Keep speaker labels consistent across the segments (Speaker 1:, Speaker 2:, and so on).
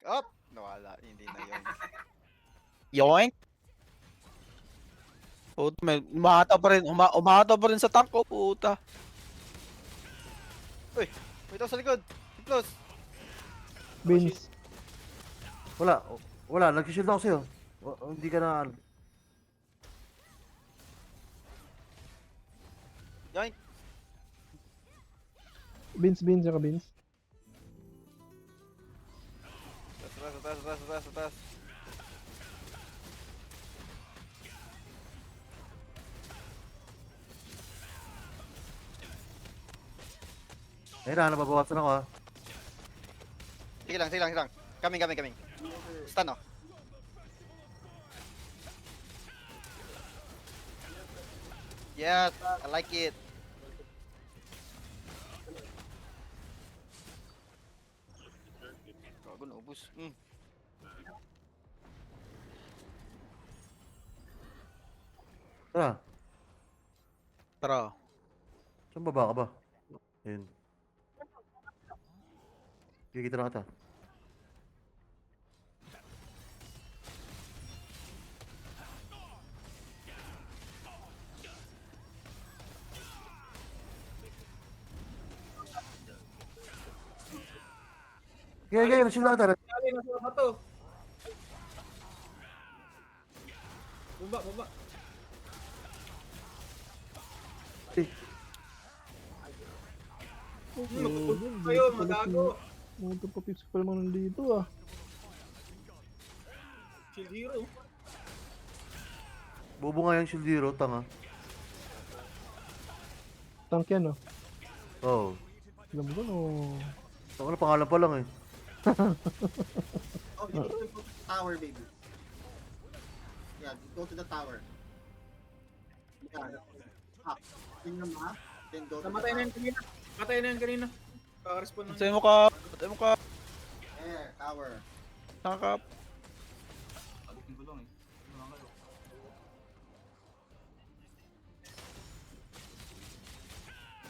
Speaker 1: Up! Nawala. Hindi na yun.
Speaker 2: Yoink! Puta, may umahataw pa rin. Umahataw pa rin sa tank ko, puta.
Speaker 1: Uy! May tao sa likod! Close!
Speaker 3: Vince.
Speaker 4: Wala. Wala. Nag-shield ako sa'yo. Hindi ka na...
Speaker 1: Yoink!
Speaker 3: Vince, saka Vince.
Speaker 1: Atas.
Speaker 4: Ayun na, nababawasan ako ha.
Speaker 1: Sige lang. Coming. Stun oh. Yes, I like it. Gago na ubus.
Speaker 4: Tara.
Speaker 2: Tara.
Speaker 4: Saan baba ka ba? Ayun. Kikita na kita. Okay, na-shield na kita.
Speaker 5: Kali na sa bato. Bumba. Kayo, magago.
Speaker 3: Mga kapapits pa naman nandito ah.
Speaker 5: Shield hero.
Speaker 4: Bobo nga yung shield hero, tanga.
Speaker 3: Tank yan oh.
Speaker 4: Oo.
Speaker 3: Alam mo oh.
Speaker 4: Tanga na pangalan pa lang eh.
Speaker 6: Oh, you need to go to the tower, baby. Yeah, go to the tower. Yeah. Up. Tingnan mo ha. Then go to
Speaker 5: Namatay
Speaker 6: the
Speaker 5: na
Speaker 6: tower.
Speaker 5: yun kanina. Patay na yun kanina. Kaka-respawn na.
Speaker 2: Patay mo ka.
Speaker 6: There, tower.
Speaker 2: Nakakap.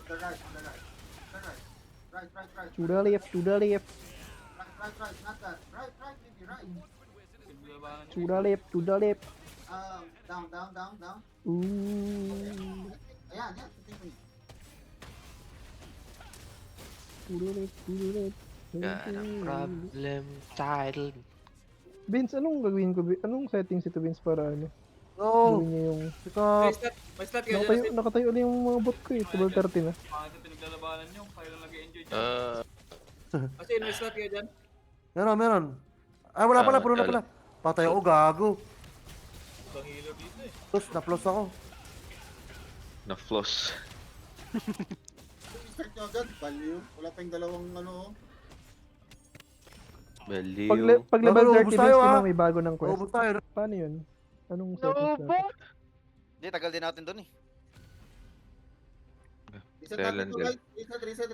Speaker 6: To the right. Right.
Speaker 3: To the left.
Speaker 6: Right, not that. Right, baby, right.
Speaker 3: To the left.
Speaker 6: Down.
Speaker 3: Ooh.
Speaker 6: Ayan, tingnan mo.
Speaker 3: To the left.
Speaker 7: Got a problem child.
Speaker 3: Vince, anong gagawin ko? Anong settings ito Vince para ano?
Speaker 4: Oo.
Speaker 3: Gawin niya yung...
Speaker 4: Sika.
Speaker 5: May stat kayo dyan.
Speaker 3: Nakatayo ulit yung mga bot ko eh. Table 30 na.
Speaker 5: Bakit pinaglalabanan nyo? Kayo lang nag-enjoy dyan. Kasi may stat kayo dyan.
Speaker 4: Meron. Ah, wala pala, puno na pala. Patay ako, gago.
Speaker 5: Ibang healer dito eh.
Speaker 4: Plus, na-plus ako.
Speaker 7: Na-floss.
Speaker 6: Start nyo agad, value. Wala pa yung dalawang ano.
Speaker 7: Baliw.
Speaker 3: Pag level
Speaker 4: Bago,
Speaker 3: 30
Speaker 4: ubus tayo,
Speaker 3: Vince,
Speaker 4: ah.
Speaker 3: may bago ng quest.
Speaker 4: Ubus tayo.
Speaker 3: Paano yun? Anong settings natin?
Speaker 1: Hindi, tagal din natin dun eh.
Speaker 6: Reset natin to,
Speaker 7: Kailan
Speaker 6: right? Reset.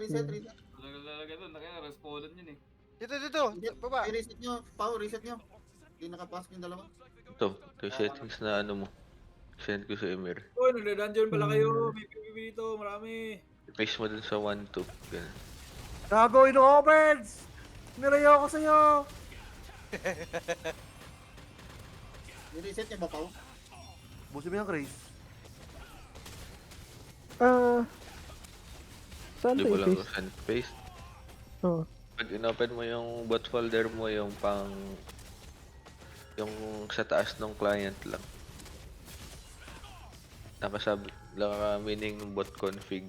Speaker 5: Lalagay doon. Kaya respawnan yun eh.
Speaker 1: Dito. Baba.
Speaker 6: I-reset nyo. Pao, reset nyo. Hindi nakapasok yung dalawa.
Speaker 7: Ito settings na ano mo. Send ko sa Emir.
Speaker 5: Uy, nagda-dungeon pala kayo. May PvP dito. Marami.
Speaker 7: Paste mo dun sa 1-2. Ganun.
Speaker 4: Gago, ino-opens! Nirayo ako sa'yo!
Speaker 6: I-reset nyo ba, Pao?
Speaker 4: Busin mo yung Chris.
Speaker 3: Saan
Speaker 7: Di
Speaker 3: tayo
Speaker 7: mo lang
Speaker 3: paste?
Speaker 7: send paste.
Speaker 3: Oo.
Speaker 7: Pag inopen mo yung bot folder mo, yung pang... Yung sa taas ng client lang. Nakasabi lang meaning bot config.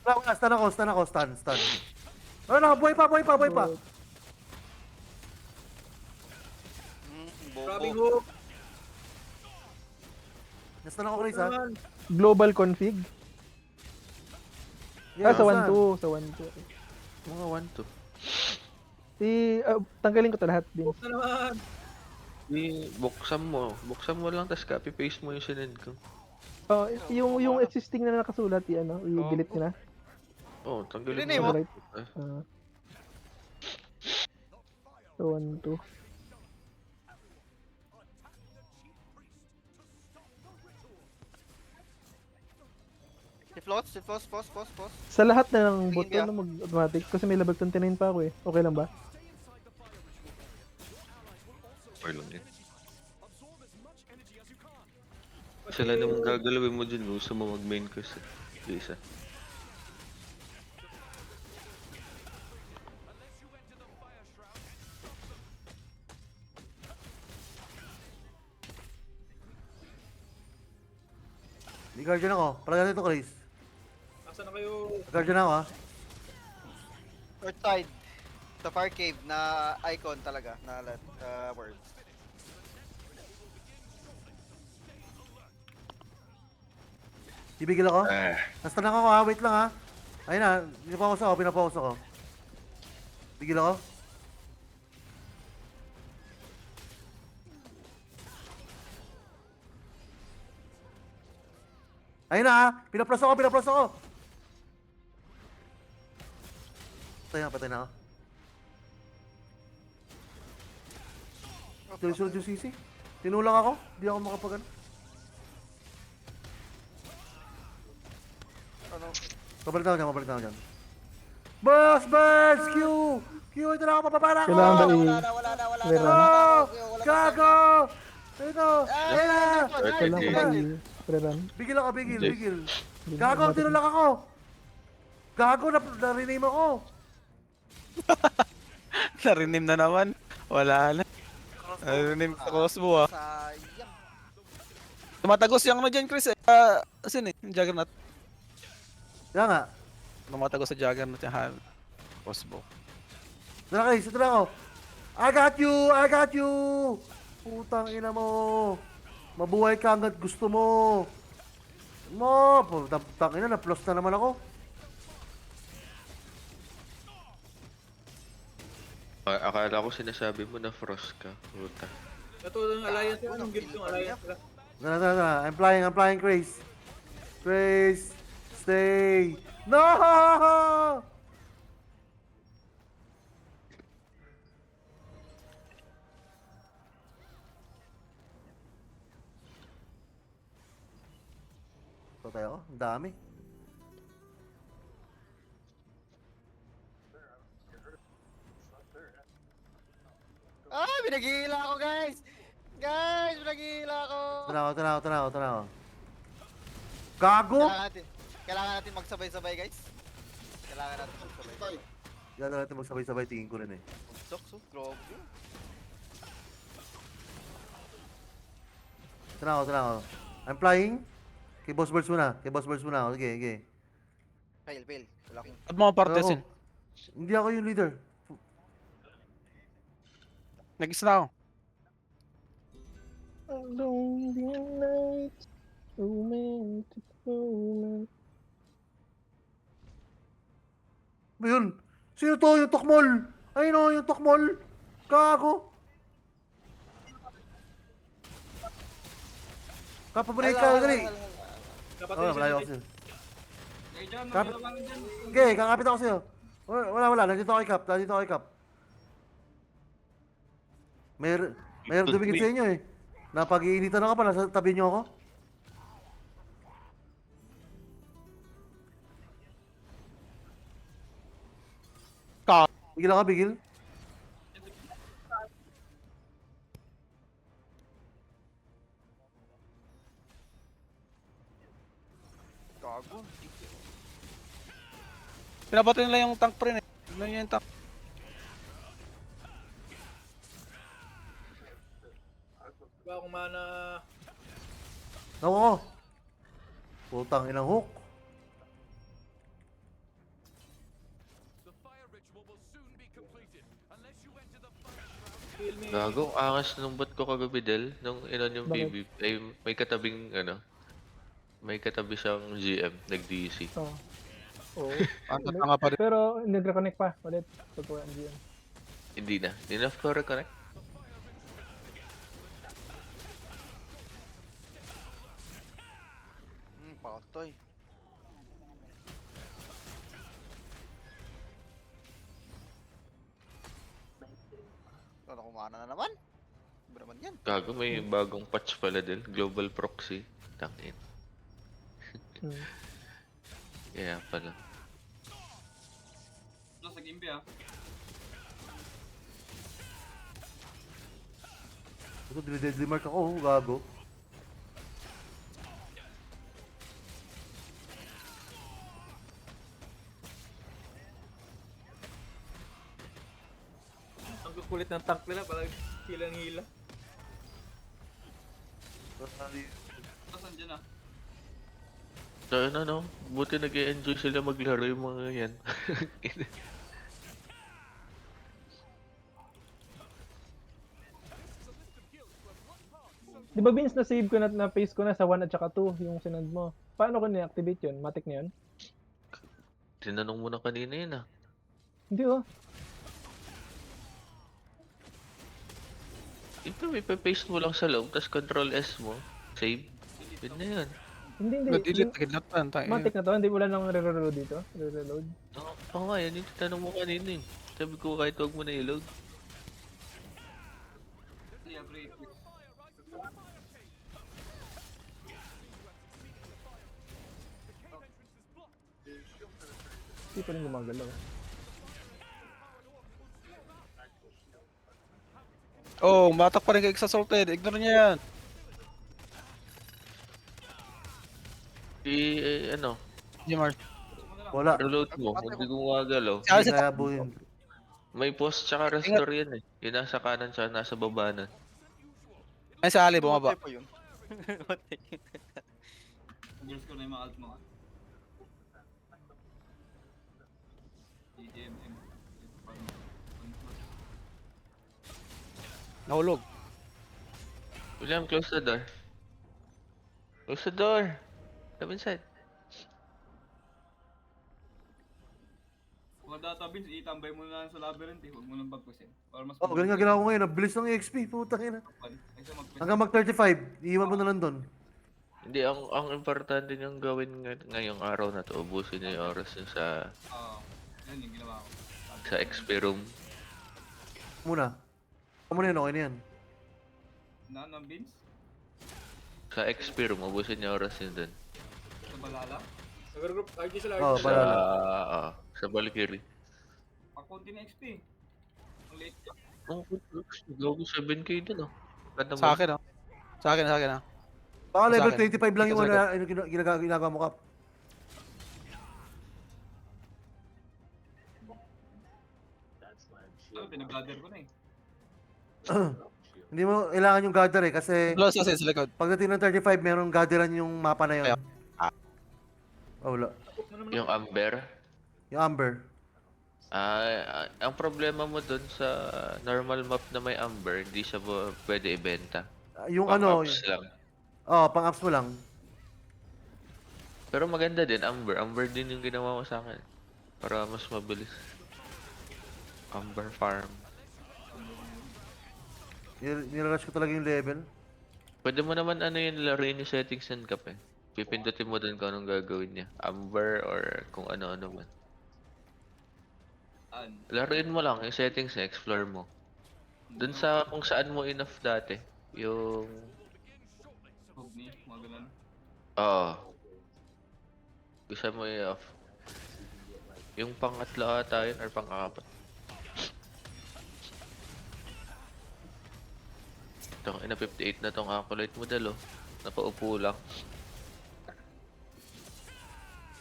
Speaker 4: Wala, stun ako. Ano, buhay pa.
Speaker 5: Grabbing
Speaker 1: Bobo.
Speaker 5: hook.
Speaker 4: Nastun ako, Chris, ha?
Speaker 5: Naman.
Speaker 3: Global config?
Speaker 4: Yeah,
Speaker 3: Sa
Speaker 4: stun.
Speaker 3: 1-2. Sa 1-2.
Speaker 7: Mga 1-2.
Speaker 3: Tanggalin ko to lahat din.
Speaker 5: Hook na naman.
Speaker 7: Buksan mo lang, tas copy paste mo yung sinend ko.
Speaker 3: Yung existing na nakasulat, i-delete ko na.
Speaker 7: Oh, tanggalin
Speaker 1: Hindi,
Speaker 7: mo.
Speaker 1: mo.
Speaker 3: Right. So 1-2.
Speaker 1: Si Floss.
Speaker 3: Sa lahat na ng bot
Speaker 1: Tingin ka?
Speaker 3: na mag-automatic kasi may level 29 pa ako eh. Okay lang ba?
Speaker 7: Or lang yun. Sila naman gagalawin mo dun, gusto mo mag-main quest. Isa.
Speaker 4: May guardian ako. Palagyan ito, Chris.
Speaker 5: Asa na kayo?
Speaker 4: Guardian ako, ha?
Speaker 1: North side. Sa far cave na icon talaga na word.
Speaker 4: Ibigil ako.
Speaker 7: Ah,
Speaker 4: Nasta lang ako, ha? Wait lang, ha? Ayun na. Pinapaus ako, pinapaus ako. Bigil ako. Ayun na, ha? Pinaplas ako, pinaplas ako. Patay na ako. Sunod yung sisi. Tinulang ako. Di ako makapagano.
Speaker 1: Ano?
Speaker 4: Mabalik na ako dyan. Boss! Q! Q! Ito na ako, mapapala ko!
Speaker 3: Kailangan ba
Speaker 1: Wala
Speaker 3: Meron.
Speaker 4: Oh! Gago! Ito! Ayan na!
Speaker 3: Kailangan ko ba i-rerun?
Speaker 4: Bigil ako, bigil.
Speaker 3: Hindi
Speaker 4: Gago,
Speaker 3: na-
Speaker 4: tinulak ako! Gago, na-rename ako!
Speaker 2: Narinim na naman. Wala na. Narinim sa crossbow ah.
Speaker 1: Sayang.
Speaker 2: Tumatagos yung ano dyan, Chris eh. Asin eh, yung Juggernaut.
Speaker 4: Kaya nga.
Speaker 2: Tumatagos sa Juggernaut yung crossbow.
Speaker 4: Ito na guys, ito na ako. I got you! Putang ina mo. Mabuhay ka hanggat gusto mo. Putang ina, na-plus na naman ako.
Speaker 7: akala ko sinasabi mo na frost ka. Puta.
Speaker 5: Ito yung alliance yun. Yung guild yung alliance.
Speaker 4: Tara. I'm flying, Grace. Grace, stay. No! Patay ako, ang dami.
Speaker 1: Ah, binagihila ako guys! Guys, binagihila ako!
Speaker 4: Tara ako. Gago!
Speaker 1: Kailangan natin magsabay-sabay guys. Kailangan natin magsabay.
Speaker 6: Toy.
Speaker 4: Yan na natin magsabay-sabay, tingin ko rin eh.
Speaker 1: Sokso, grabe.
Speaker 4: Tara ako. I'm flying. Kay Boss Birds muna ako. Sige.
Speaker 1: Fail. Wala akong...
Speaker 2: At mga partes
Speaker 4: Oo.
Speaker 2: yun.
Speaker 4: Hindi ako yung leader.
Speaker 2: Nag-isa na ako.
Speaker 3: Lonely nights, romantic moments.
Speaker 4: Ba yun? Sino to? Yung Tokmol? Ayun o, yung Tokmol. Gago. Kapabalik ka, dali.
Speaker 5: Kapatid
Speaker 4: Oh, malayo ako sa'yo.
Speaker 5: Eh, dyan,
Speaker 4: Kap-
Speaker 5: maglabangan dyan.
Speaker 4: Okay, kakapit ako sa'yo. Wala. Nandito ako kay Cap. Mayroon dumikit sa inyo eh. Napag-iinitan ako pa, nasa tabi niyo ako. Bigil.
Speaker 1: Gago.
Speaker 2: Pinapatay nila yung tank pre eh. Ano yung tank?
Speaker 5: Diba kung mana...
Speaker 4: Ako. Putang inang hook.
Speaker 5: Kill me.
Speaker 7: Gago, angas nung bot ko kagabi Del. Nung inon yung
Speaker 3: Bakit?
Speaker 7: BB. Ay, may katabing ano. May katabi siyang GM, nag-DC.
Speaker 3: Oo. Oo.
Speaker 2: Ang tanga pa rin.
Speaker 3: Pero nag-reconnect pa ulit. Pagkuhan diyan.
Speaker 7: Hindi na. Enough to reconnect.
Speaker 1: Patay. Ano kumana na naman? Ba naman yan?
Speaker 7: Gago, may bagong patch pala Del. Global Proxy. Tangin.
Speaker 3: Hmm.
Speaker 7: Kaya pala.
Speaker 5: Sa Gimbi ah.
Speaker 4: Ito, deadly mark ako, gago.
Speaker 5: Ang kukulit ng tank nila, parang hilang-hila. Tapos andyan na.
Speaker 7: So, ano, buti nag-e-enjoy sila maglaro yung mga yan.
Speaker 3: Di ba Vince, na-save ko na paste ko na sa 1 at saka 2 yung sinad mo. Paano ko ni-activate yun? Matic na yun?
Speaker 7: Tinanong mo na kanina yun ah.
Speaker 3: Hindi oh.
Speaker 7: Ito, ipapaste mo lang sa loob, tapos control S mo. Save. Yun na yun.
Speaker 3: Hindi.
Speaker 2: Delete, agad lang tayo.
Speaker 3: Matic na to, hindi wala nang re-reload dito. Re-reload.
Speaker 7: Oo nga, yan yung tinanong mo kanina eh. Sabi ko kahit huwag mo na i-load.
Speaker 5: Hindi, upgrade.
Speaker 3: Hindi pa rin gumagalaw.
Speaker 2: Oh, matak pa rin kay Exasalted. Ignore niya yan.
Speaker 7: Ano,
Speaker 2: Jimar.
Speaker 4: Wala.
Speaker 7: reload mo, hindi gumagalaw.
Speaker 2: Saka
Speaker 4: Hindi
Speaker 2: sa
Speaker 4: kaya buhin.
Speaker 7: May pause tsaka restore yan eh. Yung nasa kanan tsaka nasa baba na.
Speaker 2: ay sa ali, bumaba.
Speaker 1: Matay pa yun.
Speaker 5: Girls ko na yung mga alt mo. DDMM.
Speaker 2: Nahulog.
Speaker 7: William, close the door. Close the door. Come inside.
Speaker 5: Kung data bins, itambay mo na lang sa labyrinth eh. Huwag mo nang bagpusin. Para mas
Speaker 4: Oh, ganun nga ginawa ko ngayon. Ang bilis ng EXP. Putang ina.
Speaker 5: Kaysa mag-quest.
Speaker 4: Hanggang mag-35. Iiwan mo na lang doon.
Speaker 7: Hindi, ang importante niyong gawin ngayong araw na to, ubusin niyo yung oras niyo
Speaker 5: Yan yung ginawa ko.
Speaker 7: sa XP room.
Speaker 4: Muna. Muna yun, okay na yan.
Speaker 5: Ng bins?
Speaker 7: Sa XP room, ubusin niyo oras niyo dun.
Speaker 5: Sa balala? Nag-group, RG sila,
Speaker 4: Oh,
Speaker 5: RG.
Speaker 4: balala.
Speaker 7: Sa Valkyrie.
Speaker 5: Pakunti na XP. Ang late ka.
Speaker 7: Oh, gago 7k dun oh. Ganda
Speaker 2: Sa akin, oh. Sa akin, ah.
Speaker 4: Baka
Speaker 2: Sa
Speaker 4: level
Speaker 2: akin.
Speaker 4: 25 lang yung
Speaker 2: Sa akin.
Speaker 4: ginagawa mo, Kap.
Speaker 5: Pinag-gather ko na eh.
Speaker 4: Hindi mo kailangan yung gather eh, kasi
Speaker 2: Close kasi sa likod.
Speaker 4: pagdating ng 35, merong gatheran yung mapa na yun.
Speaker 2: Kaya-
Speaker 4: Oh, wala.
Speaker 7: Yung Amber.
Speaker 4: Yung Amber.
Speaker 7: Ang problema mo dun sa normal map na may Amber, hindi siya pwede ibenta.
Speaker 4: Yung
Speaker 7: Pang
Speaker 4: ano,
Speaker 7: ups lang.
Speaker 4: pang-ups mo lang.
Speaker 7: Pero maganda din, Amber. Amber din yung ginawa mo sa akin. Para mas mabilis. Amber Farm.
Speaker 4: Nilarush ko talaga yung level.
Speaker 7: Pwede mo naman ano yung laruin yung settings ng Kap eh. Pipindutin mo dun kung anong gagawin niya. Amber or kung ano-ano man. Laruin mo lang yung settings niya, explore mo. Dun sa kung saan mo enough dati. Yung...
Speaker 5: Hugni, mga ganun.
Speaker 7: Oo. Gusto mo i-off. Yung pangatlo ata yun or pang-apat. Ito, ina 58 na tong acolyte mo dalo. Napaupo lang.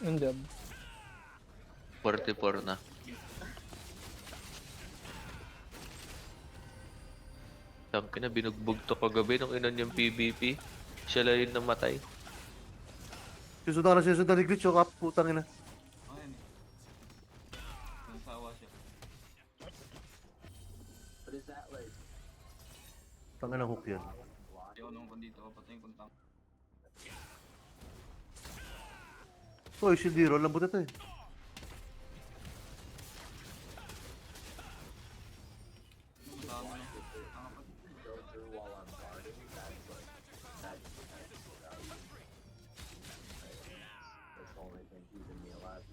Speaker 3: Ang job.
Speaker 7: 44 na. Sabi na binugbog to kagabi nung inon yung PvP. Siya lang yung namatay.
Speaker 4: Susundan ni Glitch, Kap. Putang ina.
Speaker 5: Ayan eh. Nansawa siya.
Speaker 4: Tangin ng hook yan.
Speaker 5: Ayaw naman ko dito, patayin kong tank.
Speaker 4: Uy, shield hero. Lambot ito eh.
Speaker 5: Tama na.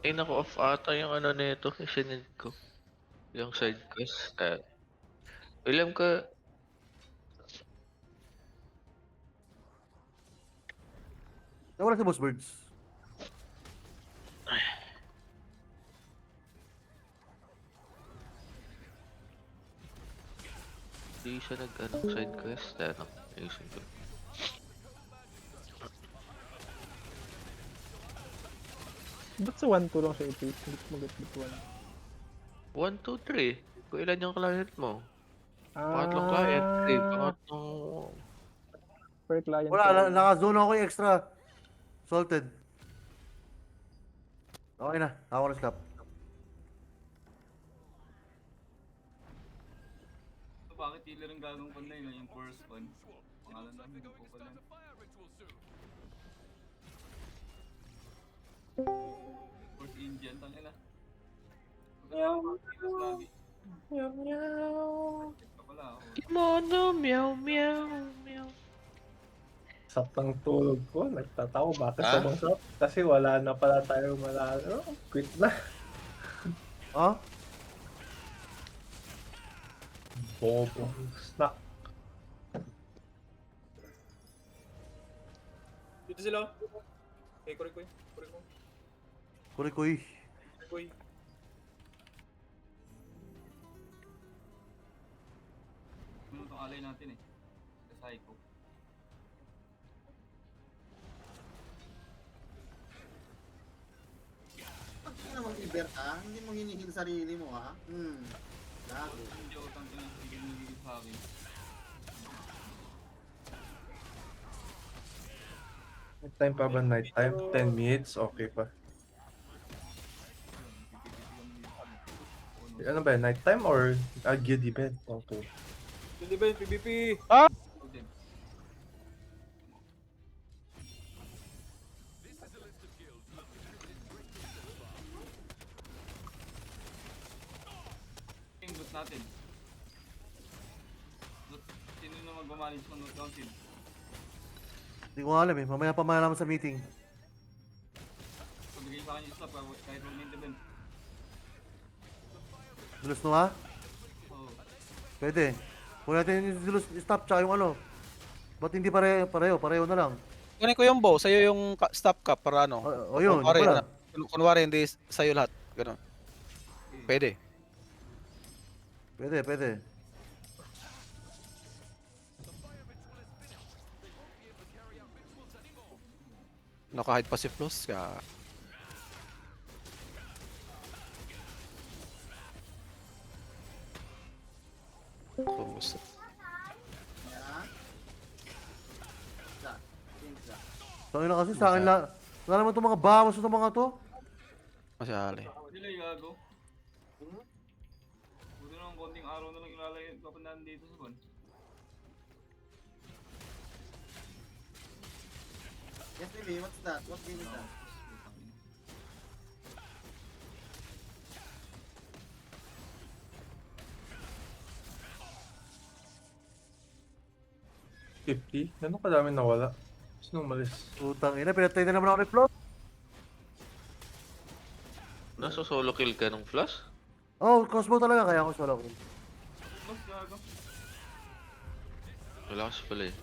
Speaker 7: Ay naku, off ata yung ano nito. Sinend ko. Yung side quest. William ka.
Speaker 4: Nawala si Boss Birds.
Speaker 7: Hindi siya nag-ano, side quest. Ano, ayusin ko.
Speaker 3: Ba't sa 1-2 lang siya i-pace? Hindi ko mag-get 1.
Speaker 7: 1, 2, 3. Kung ilan yung client mo?
Speaker 3: Ah,
Speaker 7: Pangatlong client, 3. Pangatlong...
Speaker 3: per client.
Speaker 4: Wala,
Speaker 3: pala.
Speaker 4: naka-zone ako yung extra. Salted. Okay na, ako na stop.
Speaker 5: So, bakit healer ang gagawin ko na yun? Yung first one. Pangalan namin, hindi ko pala. First Indian, tangina. Lagi. Ito pala ako.
Speaker 7: Kimono, meow, meow, meow.
Speaker 3: Saktang tulog ko, nagtatawa bakit
Speaker 2: Ah?
Speaker 3: sumusap? Kasi wala na pala tayo malalo. Quit na.
Speaker 4: Ha?
Speaker 3: Bobo. Snack.
Speaker 5: Dito sila. Okay, Kurikoy. Kurikoy.
Speaker 4: Kurikoy.
Speaker 5: Kurikoy. Ano itong alay natin eh? Sa Psycho.
Speaker 6: Pag ka naman Iberta, hindi mo hinihil sarili mo ha. Gago.
Speaker 5: Hindi ako tangin ang hindi sa akin.
Speaker 8: Night time pa ba? Night time? 10 minutes? Okay pa. Ano ba? Night time or guild event? Okay.
Speaker 5: Hindi ba yung PvP?
Speaker 2: Ah!
Speaker 5: Yung loot natin. Loot, sino na mag-manage ng loot council?
Speaker 4: Hindi ko alam eh, mamaya pa malaman sa meeting.
Speaker 5: Pabigay sa akin yung slap kahit huwag main event.
Speaker 4: Zulus no ha?
Speaker 5: Oo.
Speaker 4: Pwede. Kung natin yung Zulus stop tsaka yung ano. Ba't hindi pareho na lang.
Speaker 2: Kunin ko yung bow, sa'yo yung stop cap para ano.
Speaker 4: O yun,
Speaker 2: Kunwari,
Speaker 4: yun pala.
Speaker 2: kunwari hindi sa'yo lahat. Ganun. Pwede.
Speaker 4: Pwede.
Speaker 2: No, kahit pa si Floss ka. Kung gusto.
Speaker 6: Yan. Isa. Isa.
Speaker 4: Tangin na kasi sa akin lang. Wala naman itong mga bawas itong mga to.
Speaker 2: Masyali.
Speaker 5: Sila yung gago. Buti na ng konting araw na lang ilalagay kapandahan dito sa ban.
Speaker 6: Yes, baby, what's that? What game is that?
Speaker 8: $50? Ganun kadami nawala. Sino umalis?
Speaker 4: Putang ina, pinatay na naman ako ni Flo.
Speaker 7: Nasa solo kill ka ng flash?
Speaker 4: Oh, crossbow talaga kaya ako solo kill.
Speaker 5: Mas gago.
Speaker 7: Wala kasi pala eh.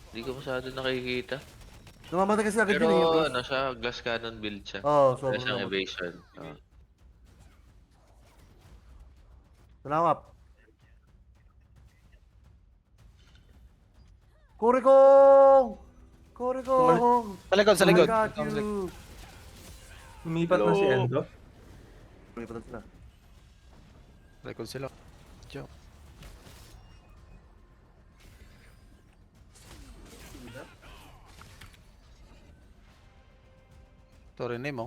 Speaker 7: Hindi ko masyado nakikita.
Speaker 4: Namamatay kasi agad
Speaker 7: Pero
Speaker 4: yun eh.
Speaker 7: ano siya, glass cannon build siya.
Speaker 4: Oo,
Speaker 7: Wala
Speaker 4: sobrang
Speaker 7: siyang
Speaker 4: naman.
Speaker 7: evasion.
Speaker 4: Salamat. Kurikong! Kurikong!
Speaker 2: Sa likod, sa likod.
Speaker 4: I got you!
Speaker 8: Lumipat na si Endo.
Speaker 4: Lumipat na sila.
Speaker 2: Sa likod sila. Joke. Ito Rene mo.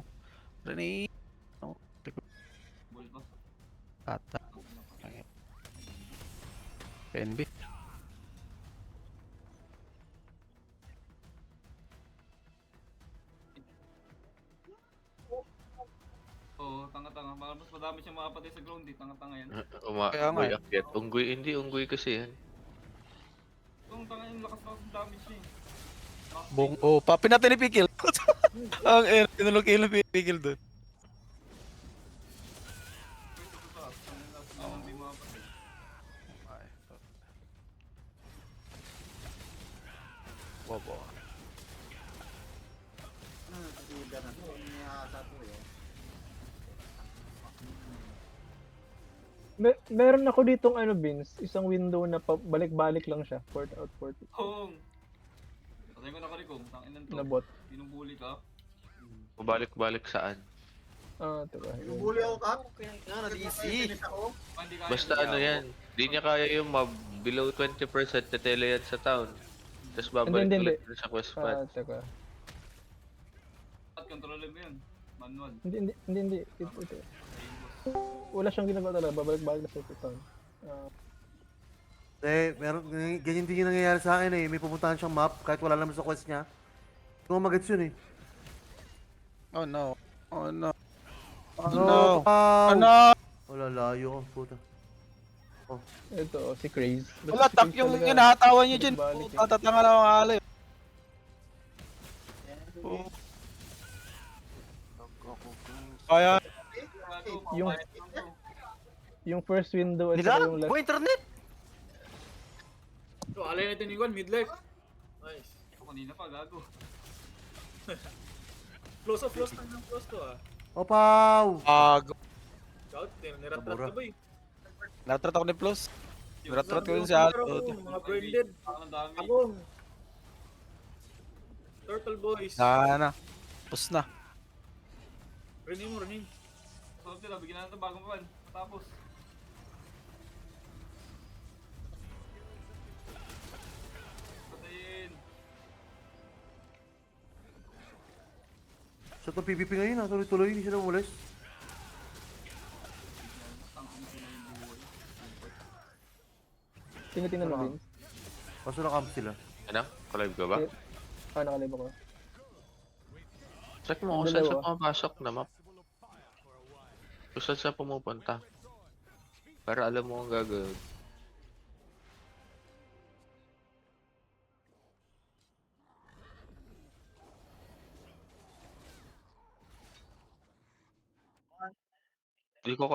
Speaker 2: Rene. Oh, likod.
Speaker 5: Ball ba?
Speaker 2: Ata. PNB.
Speaker 5: Oo, tanga-tanga. Baka mas madami siyang makapatay sa ground eh. Tanga-tanga yan.
Speaker 2: Kaya nga
Speaker 7: Unggoy
Speaker 2: eh.
Speaker 7: akyat. Unggoy, hindi unggoy kasi yan.
Speaker 5: Itong tanga yung lakas ng damage niya eh.
Speaker 2: Bong, oh, papin natin ni Pikil. Ang kinulog kilo Pikil doon.
Speaker 5: Pwede ko taas. Tangin na sila nang di makapatay.
Speaker 2: Bobo.
Speaker 6: Si Iber na to. Niyasa to eh.
Speaker 3: Meron ako ditong ano, Vince, isang window na balik-balik lang siya. Port out, port in.
Speaker 5: Kung. Patay ko na kali kung. Tanginan to.
Speaker 3: Na bot.
Speaker 5: Pinubuli ka.
Speaker 7: Pabalik-balik saan?
Speaker 3: Ah, diba?
Speaker 6: Bubuli ako kap.
Speaker 1: Nga, na-DC.
Speaker 6: Finish ako.
Speaker 5: Hindi kaya.
Speaker 7: Basta ano yan, di niya kaya yung below 20% na tele yan sa town. Tapos babalik
Speaker 3: Hindi.
Speaker 7: ulit dun sa quest spot.
Speaker 3: Ah, teka.
Speaker 5: At kontrolin mo yun. Manual.
Speaker 3: Hindi. Ito. Wala siyang ginagawa talaga. Babalik-balik na sa town.
Speaker 4: Meron, ganyan din yung nangyayari sa akin eh. May pupuntahan siyang map kahit wala naman sa quest niya. Tumagats yun eh.
Speaker 2: Oh no. Oh no. Oh
Speaker 4: No,
Speaker 2: no.
Speaker 4: wow.
Speaker 2: Oh no.
Speaker 4: Wala, layo. Puta.
Speaker 3: Ito, si Craze.
Speaker 2: Wala,
Speaker 3: Si
Speaker 2: tak
Speaker 3: Craze
Speaker 2: yung
Speaker 3: talaga.
Speaker 2: hinahatawan nyo dyan.
Speaker 3: Balik eh.
Speaker 2: Tatatanga na ang alay. Oh. Kaya,
Speaker 3: Yung- Yung first window at
Speaker 1: Nila?
Speaker 3: saka yung last.
Speaker 1: Buhay internet!
Speaker 5: So, alay natin ni Juan, mid-life. Nice. Ako kanina pa, gago. Close tayo ng close to ah.
Speaker 4: Opaw!
Speaker 5: Scout, niratrat
Speaker 4: Mura.
Speaker 5: ka ba eh?
Speaker 2: natrat ako ni Plus. Niratrat ko yun si Aldo.
Speaker 5: Mga branded. Ang dami. Ako. Turtle Boys.
Speaker 2: Sana. Pus na.
Speaker 5: Renin mo, renin. Solve nila, bigyan natin bagong pan. Tapos. Patayin.
Speaker 4: Sa to PvP ngayon tuloy-tuloy, hindi sila umulis.
Speaker 3: Tingnan mo, Vince.
Speaker 4: Kaso na-camp sila.
Speaker 7: Ano? Kalive ka ba?
Speaker 3: Nakalive ako.
Speaker 7: Check mo kung saan siya pumapasok na map. Kung saan siya pumupunta. Para alam mo ang gagawin. Di ko